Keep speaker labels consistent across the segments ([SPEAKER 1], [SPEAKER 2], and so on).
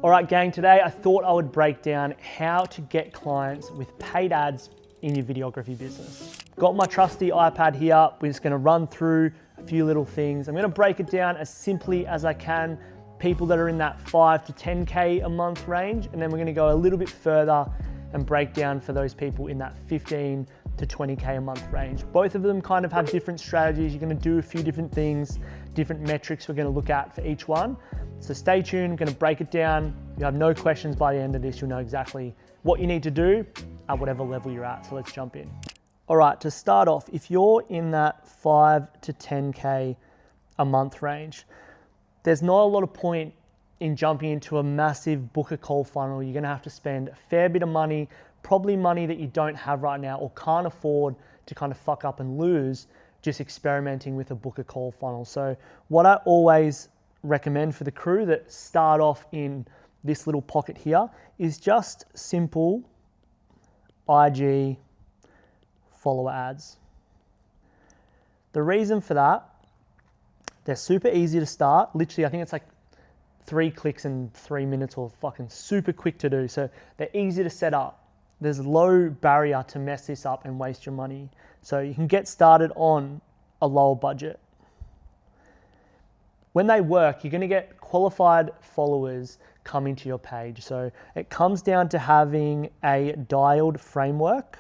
[SPEAKER 1] All right, gang, today I thought I would break down how to get clients with paid ads in your videography business. Got my trusty iPad here. We're just gonna run through a few little things. I'm gonna break it down as simply as I can, people that are in that 5 to 10K a month range, and then we're gonna go a little bit further and break down for those people in that 15 to 20K a month range. Both of them kind of have different strategies. You're gonna do a few different things, different metrics we're gonna look at for each one. So stay tuned, I'm gonna break it down. You have no questions by the end of this. You'll know exactly what you need to do at whatever level you're at. So let's jump in. All right, to start off, if you're in that 5 to 10K a month range, there's not a lot of point in jumping into a massive book a call funnel. You're gonna have to spend a fair bit of money, probably money that you don't have right now or can't afford to kind of fuck up and lose just experimenting with a book a call funnel. So what I always recommend for the crew that start off in this little pocket here is just simple IG follower ads. The reason for that, they're super easy to start. Literally, I think it's like 3 clicks in 3 minutes or fucking super quick to do. So they're easy to set up. There's low barrier to mess this up and waste your money. So you can get started on a lower budget. When they work, you're gonna get qualified followers coming to your page. So it comes down to having a dialed framework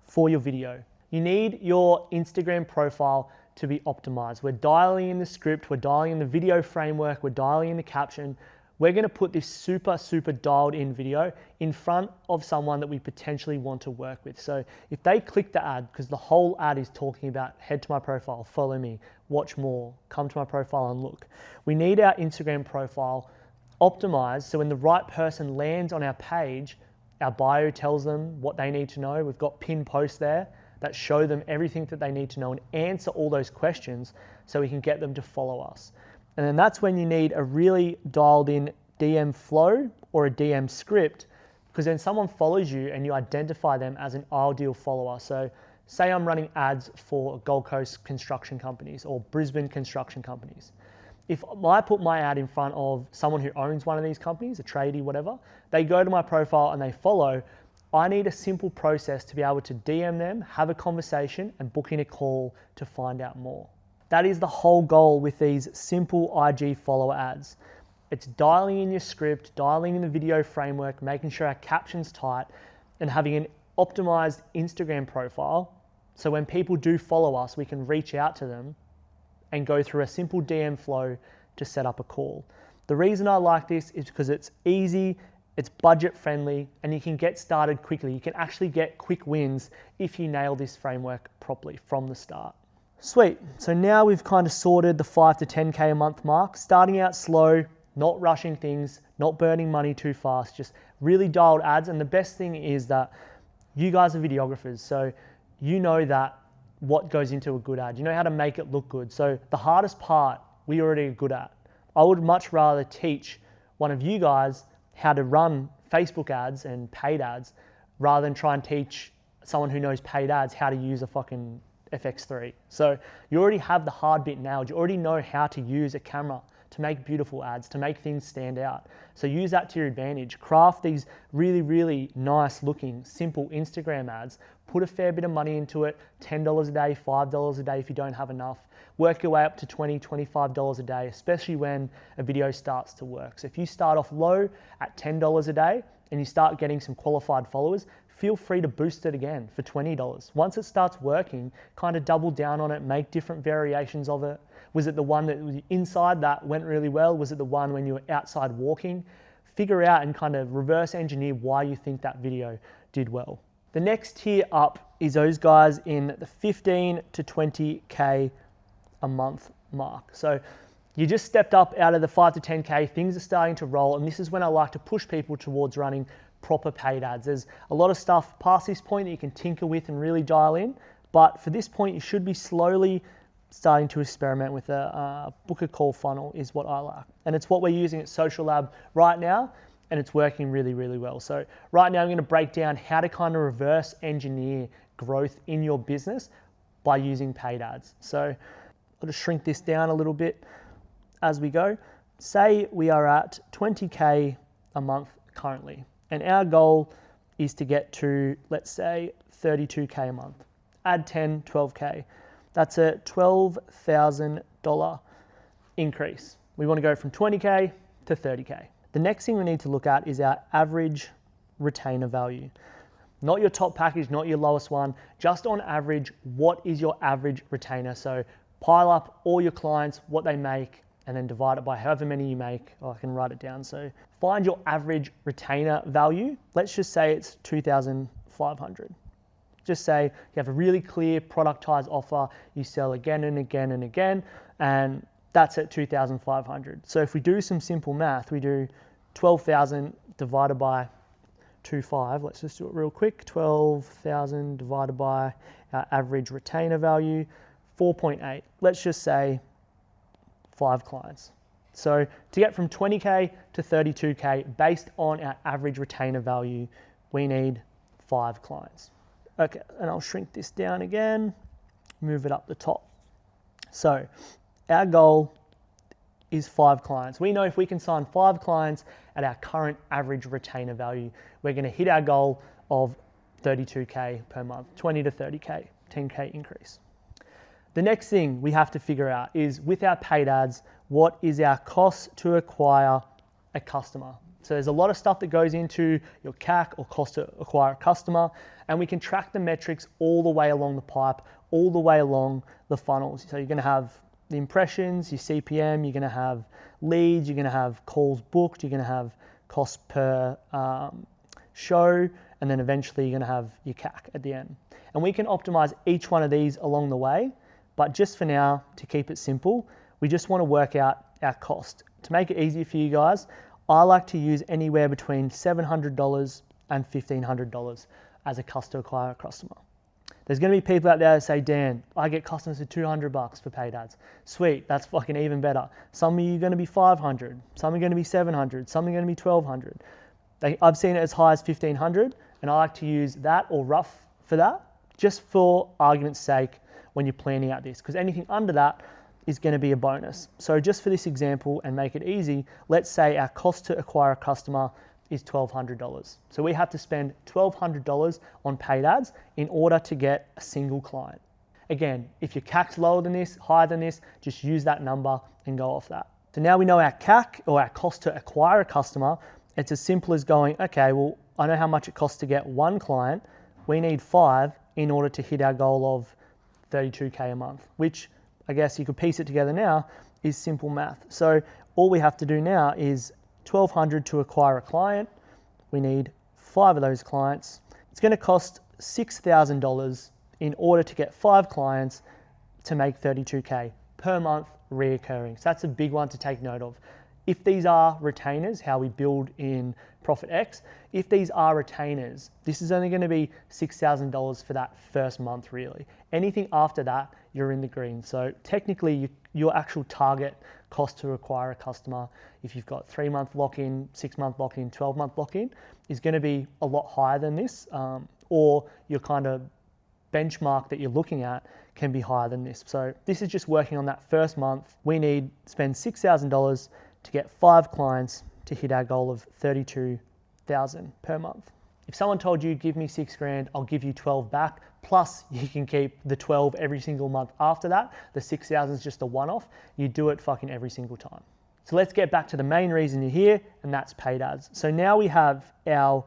[SPEAKER 1] for your video. You need your Instagram profile to be optimized. We're dialing in the script, we're dialing in the video framework, we're dialing in the caption. We're gonna put this super dialed in video in front of someone that we potentially want to work with. So if they click the ad, because the whole ad is talking about head to my profile, follow me, watch more, come to my profile and look. We need our Instagram profile optimized so when the right person lands on our page, our bio tells them what they need to know. We've got pinned posts there that show them everything that they need to know and answer all those questions so we can get them to follow us. And then that's when you need a really dialed in DM flow or a DM script, because then someone follows you and you identify them as an ideal follower. So say I'm running ads for Gold Coast construction companies or Brisbane construction companies. If I put my ad in front of someone who owns one of these companies, a tradie, whatever, they go to my profile and they follow, I need a simple process to be able to DM them, have a conversation and book in a call to find out more. That is the whole goal with these simple IG follower ads. It's dialing in your script, dialing in the video framework, making sure our caption's tight, and having an optimized Instagram profile. So when people do follow us, we can reach out to them and go through a simple DM flow to set up a call. The reason I like this is because it's easy, it's budget friendly, and you can get started quickly. You can actually get quick wins if you nail this framework properly from the start. Sweet, so now we've kind of sorted the 5 to 10K a month mark, starting out slow, not rushing things, not burning money too fast, just really dialed ads. And the best thing is that you guys are videographers, so you know that what goes into a good ad. You know how to make it look good. So the hardest part, we already are good at. I would much rather teach one of you guys how to run Facebook ads and paid ads rather than try and teach someone who knows paid ads how to use a fucking FX3. So you already have the hard bit nailed. You already know how to use a camera to make beautiful ads, to make things stand out. So use that to your advantage. Craft these really nice looking, simple Instagram ads. Put a fair bit of money into it, $10 a day, $5 a day if you don't have enough. Work your way up to $20, $25 a day, especially when a video starts to work. So if you start off low at $10 a day and you start getting some qualified followers, feel free to boost it again for $20. Once it starts working, kind of double down on it, make different variations of it. Was it the one that was inside that went really well? Was it the one when you were outside walking? Figure out and kind of reverse engineer why you think that video did well. The next tier up is those guys in the 15 to 20K a month mark. So you just stepped up out of the 5 to 10K, things are starting to roll, and this is when I like to push people towards running proper paid ads. There's a lot of stuff past this point that you can tinker with and really dial in, but for this point you should be slowly starting to experiment with a book a call funnel is what I like. And it's what we're using at Social Lab right now, and it's working really well. So right now I'm gonna break down how to kind of reverse engineer growth in your business by using paid ads. So I'll just shrink this down a little bit as we go. say we are at 20K a month currently, and our goal is to get to, let's say, 32K a month. Add 10, 12K. That's a $12,000 increase. We want to go from 20K to 30K. The next thing we need to look at is our average retainer value. Not your top package, not your lowest one, just on average, what is your average retainer? So pile up all your clients, what they make, and then divide it by however many you make. Oh, I can write it down. So find your average retainer value. Let's just say it's 2,500. Just say you have a really clear productized offer, you sell again and again and again, and that's at 2,500. So if we do some simple math, we do 12,000 divided by 2.5. Let's just do it real quick. 12,000 divided by our average retainer value, 4.8. Let's just say 5 clients. So to get from 20K to 32K based on our average retainer value, we need 5 clients. Okay, and I'll shrink this down again, move it up the top. So our goal is 5 clients. We know if we can sign 5 clients at our current average retainer value, we're going to hit our goal of 32K per month, 20 to 30K, 10K increase. The next thing we have to figure out is with our paid ads, what is our cost to acquire a customer? So there's a lot of stuff that goes into your CAC or cost to acquire a customer, and we can track the metrics all the way along the pipe, all the way along the funnels. So you're going to have the impressions, your CPM, you're going to have leads, you're going to have calls booked, you're going to have cost per show, and then eventually you're going to have your CAC at the end. And we can optimize each one of these along the way, but just for now, to keep it simple, we just want to work out our cost. To make it easier for you guys, I like to use anywhere between $700 and $1,500 as a cost to acquire a customer. There's going to be people out there that say, Dan, I get customers for $200 for paid ads. Sweet, that's fucking even better. Some of you are going to be $500, some are going to be $700, some are going to be $1,200. I've seen it as high as $1,500, and I like to use that or rough for that, just for argument's sake when you're planning out this, because anything under that is going to be a bonus. So just for this example and make it easy, let's say our cost to acquire a customer is $1,200. So we have to spend $1,200 on paid ads in order to get a single client. Again, if your CAC's lower than this, higher than this, just use that number and go off that. So now we know our CAC, or our cost to acquire a customer. It's as simple as going, okay, well, I know how much it costs to get 1 client. We need 5 in order to hit our goal of 32K a month, which I guess you could piece it together now, is simple math. So all we have to do now is $1,200 to acquire a client. We need 5 of those clients. It's going to cost $6,000 in order to get 5 clients to make 32K per month reoccurring. So that's a big one to take note of. If these are retainers, how we build in ProfitX, if these are retainers, this is only going to be $6,000 for that first month really. Anything after that, you're in the green. So technically your actual target cost to acquire a customer, if you've got 3-month lock-in, 6-month lock-in, 12-month lock-in, is going to be a lot higher than this, or your kind of benchmark that you're looking at can be higher than this. So this is just working on that first month. We need to spend $6,000 to get 5 clients to hit our goal of $32,000 per month. If someone told you, give me $6,000, I'll give you 12 back, plus you can keep the 12 every single month after that, the 6,000 is just a one-off, you do it fucking every single time. So let's get back to the main reason you're here, and that's paid ads. So now we have our,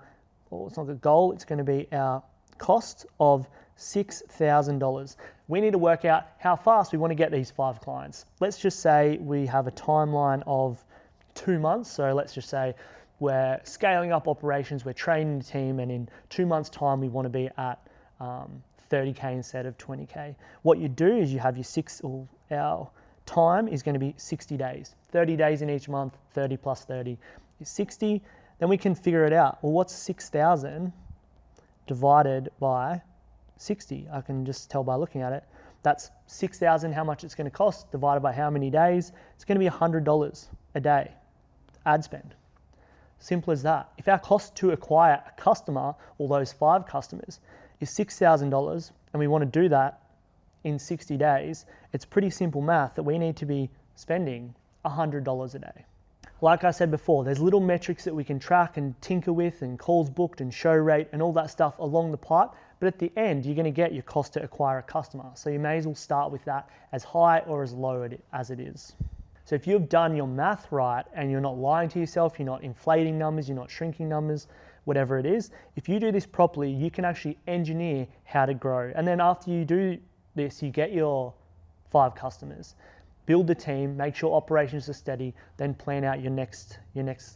[SPEAKER 1] well, it's not a goal, it's going to be our cost of $6,000. We need to work out how fast we want to get these 5 clients. Let's just say we have a timeline of 2 months. So let's just say we're scaling up operations, we're training the team, and in 2 months' time, we want to be at 30K instead of 20K. What you do is you have our time is going to be 60 days. 30 days in each month, 30 plus 30 is 60. Then we can figure it out. Well, what's 6,000 divided by 60? I can just tell by looking at it. That's 6,000, how much it's going to cost, divided by how many days. It's going to be $100 a day ad spend. Simple as that. If our cost to acquire a customer, or those 5 customers, is $6,000, and we want to do that in 60 days, it's pretty simple math that we need to be spending $100 a day. Like I said before, there's little metrics that we can track and tinker with, and calls booked and show rate and all that stuff along the pipe. But at the end, you're going to get your cost to acquire a customer. So you may as well start with that as high or as low as it is. So if you've done your math right and you're not lying to yourself, you're not inflating numbers, you're not shrinking numbers, whatever it is, if you do this properly, you can actually engineer how to grow. And then after you do this, you get your 5 customers. Build the team, make sure operations are steady, then plan out your next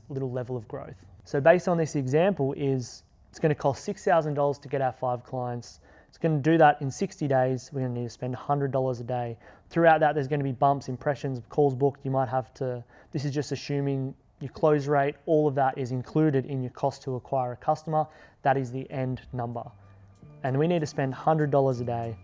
[SPEAKER 1] little level of growth. So based on this example it's going to cost $6,000 to get our 5 clients. It's going to do that in 60 days. We're going to need to spend $100 a day. Throughout that, there's going to be bumps, impressions, calls booked. You might have to, this is just assuming your close rate, all of that is included in your cost to acquire a customer. That is the end number. And we need to spend $100 a day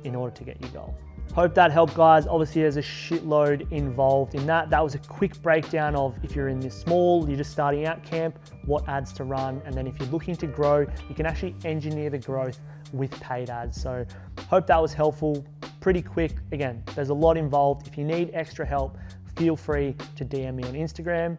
[SPEAKER 1] in order to get your goal. Hope that helped, guys. Obviously, there's a shitload involved in that. That was a quick breakdown of if you're in this small, you're just starting out camp, what ads to run. And then if you're looking to grow, you can actually engineer the growth with paid ads. So hope that was helpful. Pretty quick. Again, there's a lot involved. If you need extra help, feel free to DM me on Instagram.